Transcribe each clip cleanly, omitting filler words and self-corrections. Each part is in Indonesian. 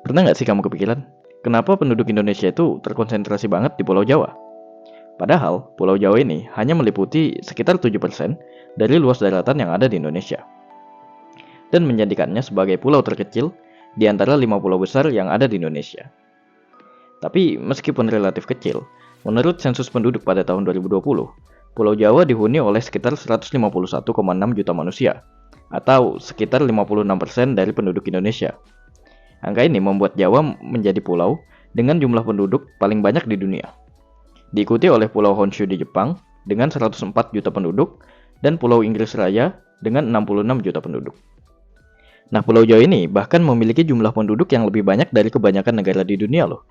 Pernah nggak sih kamu kepikiran, kenapa penduduk Indonesia itu terkonsentrasi banget di Pulau Jawa? Padahal, Pulau Jawa ini hanya meliputi sekitar 7% dari luas daratan yang ada di Indonesia, dan menjadikannya sebagai pulau terkecil di antara 5 pulau besar yang ada di Indonesia. Tapi meskipun relatif kecil, menurut sensus penduduk pada tahun 2020, Pulau Jawa dihuni oleh sekitar 151,6 juta manusia, atau sekitar 56% dari penduduk Indonesia. Angka ini membuat Jawa menjadi pulau dengan jumlah penduduk paling banyak di dunia. Diikuti oleh Pulau Honshu di Jepang dengan 104 juta penduduk dan Pulau Inggris Raya dengan 66 juta penduduk. Nah, Pulau Jawa ini bahkan memiliki jumlah penduduk yang lebih banyak dari kebanyakan negara di dunia loh.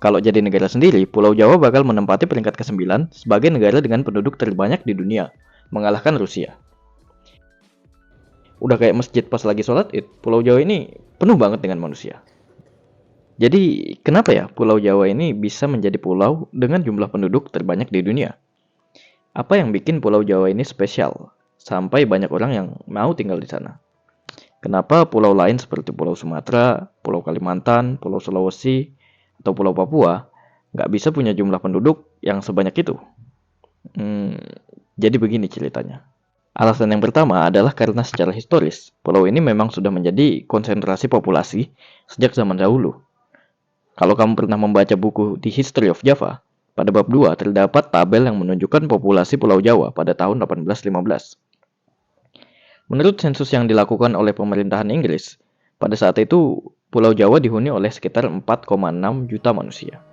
Kalau jadi negara sendiri, Pulau Jawa bakal menempati peringkat ke-9 sebagai negara dengan penduduk terbanyak di dunia, mengalahkan Rusia. Udah kayak masjid pas lagi sholat Id, Pulau Jawa ini penuh banget dengan manusia. Jadi, kenapa ya Pulau Jawa ini bisa menjadi pulau dengan jumlah penduduk terbanyak di dunia? Apa yang bikin Pulau Jawa ini spesial, sampai banyak orang yang mau tinggal di sana? Kenapa pulau lain seperti Pulau Sumatera, Pulau Kalimantan, Pulau Sulawesi, atau Pulau Papua nggak bisa punya jumlah penduduk yang sebanyak itu? Jadi begini ceritanya. Alasan yang pertama adalah karena secara historis, pulau ini memang sudah menjadi konsentrasi populasi sejak zaman dahulu. Kalau kamu pernah membaca buku The History of Java, pada bab 2 terdapat tabel yang menunjukkan populasi Pulau Jawa pada tahun 1815. Menurut sensus yang dilakukan oleh pemerintahan Inggris, pada saat itu Pulau Jawa dihuni oleh sekitar 4,6 juta manusia.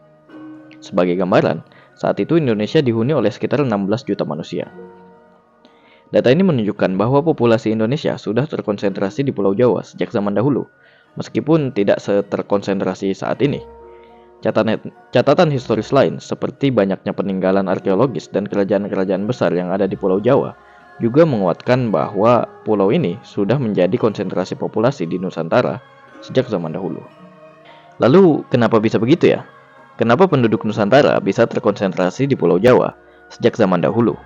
Sebagai gambaran, saat itu Indonesia dihuni oleh sekitar 16 juta manusia. Data ini menunjukkan bahwa populasi Indonesia sudah terkonsentrasi di Pulau Jawa sejak zaman dahulu, meskipun tidak terkonsentrasi saat ini. Catatan historis lain, seperti banyaknya peninggalan arkeologis dan kerajaan-kerajaan besar yang ada di Pulau Jawa, juga menguatkan bahwa pulau ini sudah menjadi konsentrasi populasi di Nusantara sejak zaman dahulu. Lalu, kenapa bisa begitu ya? Kenapa penduduk Nusantara bisa terkonsentrasi di Pulau Jawa sejak zaman dahulu?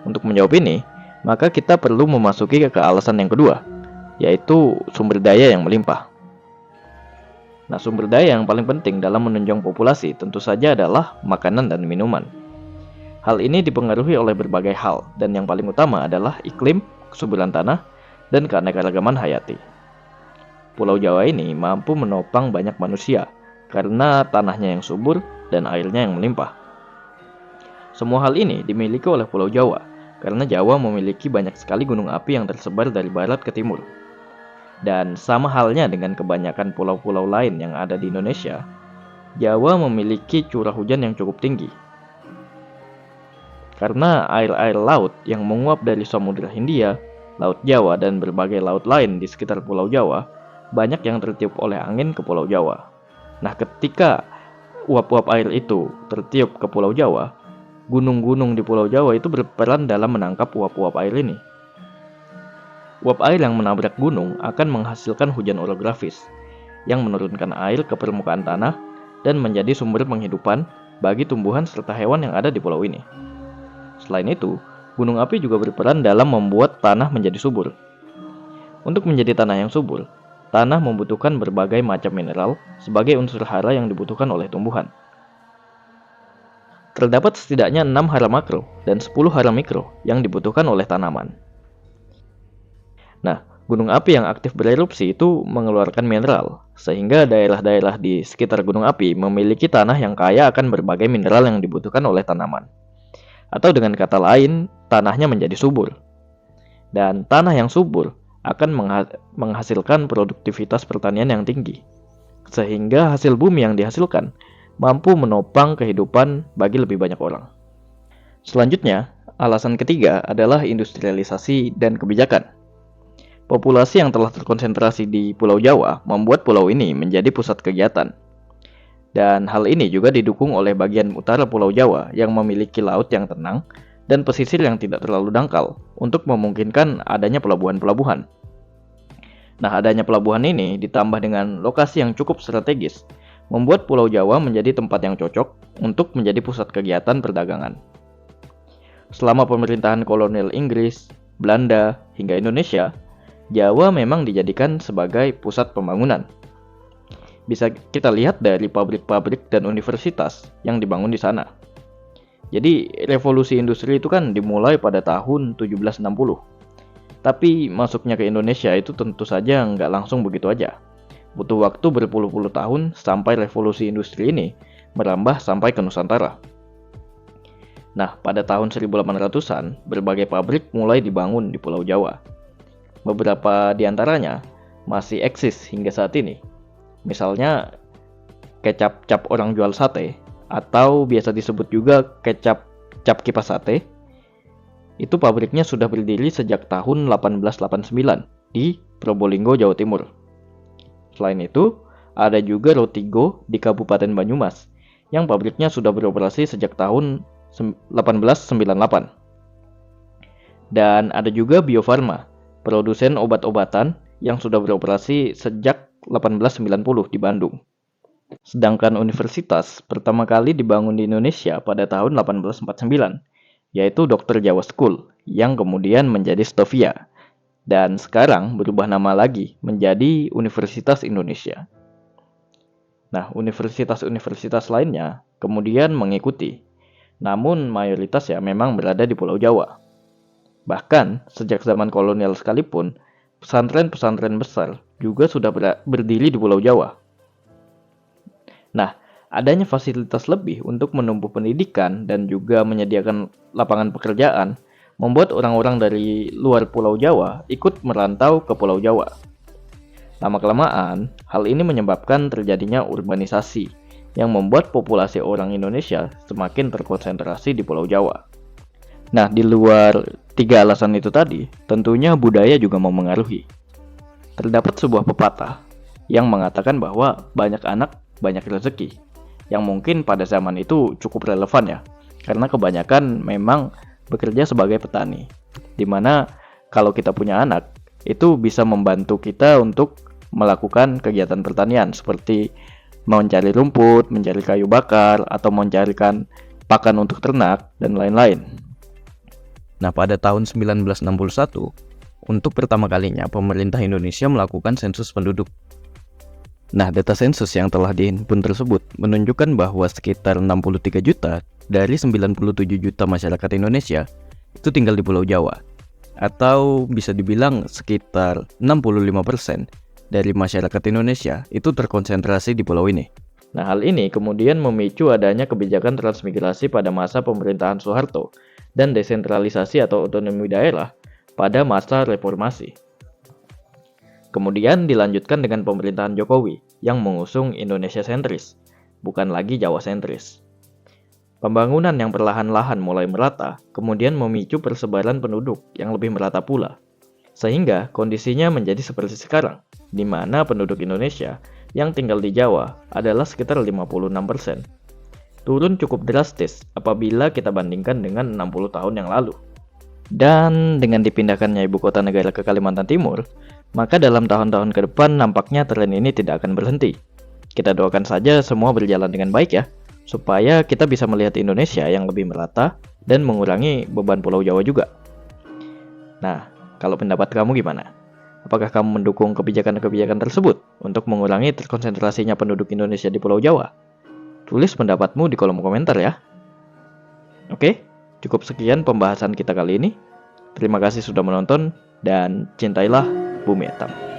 Untuk menjawab ini, maka kita perlu memasuki ke alasan yang kedua, yaitu sumber daya yang melimpah. Nah, sumber daya yang paling penting dalam menunjang populasi tentu saja adalah makanan dan minuman. Hal ini dipengaruhi oleh berbagai hal, dan yang paling utama adalah iklim, kesuburan tanah, dan keanekaragaman hayati. Pulau Jawa ini mampu menopang banyak manusia karena tanahnya yang subur dan airnya yang melimpah. Semua hal ini dimiliki oleh Pulau Jawa karena Jawa memiliki banyak sekali gunung api yang tersebar dari barat ke timur. Dan sama halnya dengan kebanyakan pulau-pulau lain yang ada di Indonesia, Jawa memiliki curah hujan yang cukup tinggi. Karena air-air laut yang menguap dari Samudra Hindia, Laut Jawa, dan berbagai laut lain di sekitar Pulau Jawa, banyak yang tertiup oleh angin ke Pulau Jawa. Nah, ketika uap-uap air itu tertiup ke Pulau Jawa, gunung-gunung di Pulau Jawa itu berperan dalam menangkap uap-uap air ini. Uap air yang menabrak gunung akan menghasilkan hujan orografis, yang menurunkan air ke permukaan tanah dan menjadi sumber penghidupan bagi tumbuhan serta hewan yang ada di pulau ini. Selain itu, gunung api juga berperan dalam membuat tanah menjadi subur. Untuk menjadi tanah yang subur, tanah membutuhkan berbagai macam mineral sebagai unsur hara yang dibutuhkan oleh tumbuhan. Terdapat setidaknya 6 hara makro dan 10 hara mikro yang dibutuhkan oleh tanaman. Nah, gunung api yang aktif bererupsi itu mengeluarkan mineral, sehingga daerah-daerah di sekitar gunung api memiliki tanah yang kaya akan berbagai mineral yang dibutuhkan oleh tanaman. Atau dengan kata lain, tanahnya menjadi subur. Dan tanah yang subur akan menghasilkan produktivitas pertanian yang tinggi, sehingga hasil bumi yang dihasilkan mampu menopang kehidupan bagi lebih banyak orang. Selanjutnya, alasan ketiga adalah industrialisasi dan kebijakan. Populasi yang telah terkonsentrasi di Pulau Jawa membuat pulau ini menjadi pusat kegiatan. Dan hal ini juga didukung oleh bagian utara Pulau Jawa yang memiliki laut yang tenang dan pesisir yang tidak terlalu dangkal untuk memungkinkan adanya pelabuhan-pelabuhan. Nah, adanya pelabuhan ini ditambah dengan lokasi yang cukup strategis, membuat Pulau Jawa menjadi tempat yang cocok untuk menjadi pusat kegiatan perdagangan. Selama pemerintahan kolonial Inggris, Belanda, hingga Indonesia, Jawa memang dijadikan sebagai pusat pembangunan. bisa kita lihat dari pabrik-pabrik dan universitas yang dibangun di sana. Jadi revolusi industri itu kan dimulai pada tahun 1760. Tapi masuknya ke Indonesia itu tentu saja nggak langsung begitu aja. Butuh waktu berpuluh-puluh tahun sampai revolusi industri ini merambah sampai ke Nusantara. Nah, pada tahun 1800-an, berbagai pabrik mulai dibangun di Pulau Jawa. Beberapa di antaranya masih eksis hingga saat ini. Misalnya, kecap cap orang jual sate, atau biasa disebut juga kecap cap kipas sate, itu pabriknya sudah berdiri sejak tahun 1889 di Probolinggo, Jawa Timur. Selain itu, ada juga Rotigo di Kabupaten Banyumas, yang pabriknya sudah beroperasi sejak tahun 1898. Dan ada juga Bio Farma, produsen obat-obatan yang sudah beroperasi sejak 1890 di Bandung. Sedangkan universitas pertama kali dibangun di Indonesia pada tahun 1849, yaitu Dr. Jawa School, yang kemudian menjadi Stovia, dan sekarang berubah nama lagi menjadi Universitas Indonesia. Nah, universitas-universitas lainnya kemudian mengikuti, namun mayoritas ya memang berada di Pulau Jawa. Bahkan, sejak zaman kolonial sekalipun, pesantren-pesantren besar juga sudah berdiri di Pulau Jawa. Nah, adanya fasilitas lebih untuk menumbuh pendidikan dan juga menyediakan lapangan pekerjaan membuat orang-orang dari luar Pulau Jawa ikut merantau ke Pulau Jawa. Lama-kelamaan, hal ini menyebabkan terjadinya urbanisasi yang membuat populasi orang Indonesia semakin terkonsentrasi di Pulau Jawa. Nah, di luar tiga alasan itu tadi, tentunya budaya juga memengaruhi. Terdapat sebuah pepatah yang mengatakan bahwa banyak anak, banyak rezeki, yang mungkin pada zaman itu cukup relevan ya, karena kebanyakan memang bekerja sebagai petani, dimana kalau kita punya anak, itu bisa membantu kita untuk melakukan kegiatan pertanian, seperti mencari rumput, mencari kayu bakar, atau mencarikan pakan untuk ternak, dan lain-lain. Nah, pada tahun 1961, untuk pertama kalinya pemerintah Indonesia melakukan sensus penduduk. Nah, data sensus yang telah dihimpun tersebut menunjukkan bahwa sekitar 63 juta dari 97 juta masyarakat Indonesia itu tinggal di Pulau Jawa. Atau bisa dibilang sekitar 65% dari masyarakat Indonesia itu terkonsentrasi di pulau ini. Nah, hal ini kemudian memicu adanya kebijakan transmigrasi pada masa pemerintahan Soeharto dan desentralisasi atau otonomi daerah pada masa reformasi. Kemudian dilanjutkan dengan pemerintahan Jokowi yang mengusung Indonesia sentris, bukan lagi Jawa sentris. Pembangunan yang perlahan-lahan mulai merata, kemudian memicu persebaran penduduk yang lebih merata pula. Sehingga kondisinya menjadi seperti sekarang, di mana penduduk Indonesia yang tinggal di Jawa adalah sekitar 56%. Turun cukup drastis apabila kita bandingkan dengan 60 tahun yang lalu. Dan dengan dipindahkannya ibu kota negara ke Kalimantan Timur, maka dalam tahun-tahun ke depan nampaknya tren ini tidak akan berhenti. Kita doakan saja semua berjalan dengan baik ya, supaya kita bisa melihat Indonesia yang lebih merata dan mengurangi beban Pulau Jawa juga. Nah, kalau pendapat kamu gimana? Apakah kamu mendukung kebijakan-kebijakan tersebut untuk mengurangi terkonsentrasinya penduduk Indonesia di Pulau Jawa? Tulis pendapatmu di kolom komentar ya. Oke, cukup sekian pembahasan kita kali ini. Terima kasih sudah menonton dan cintailah Bumi Atom.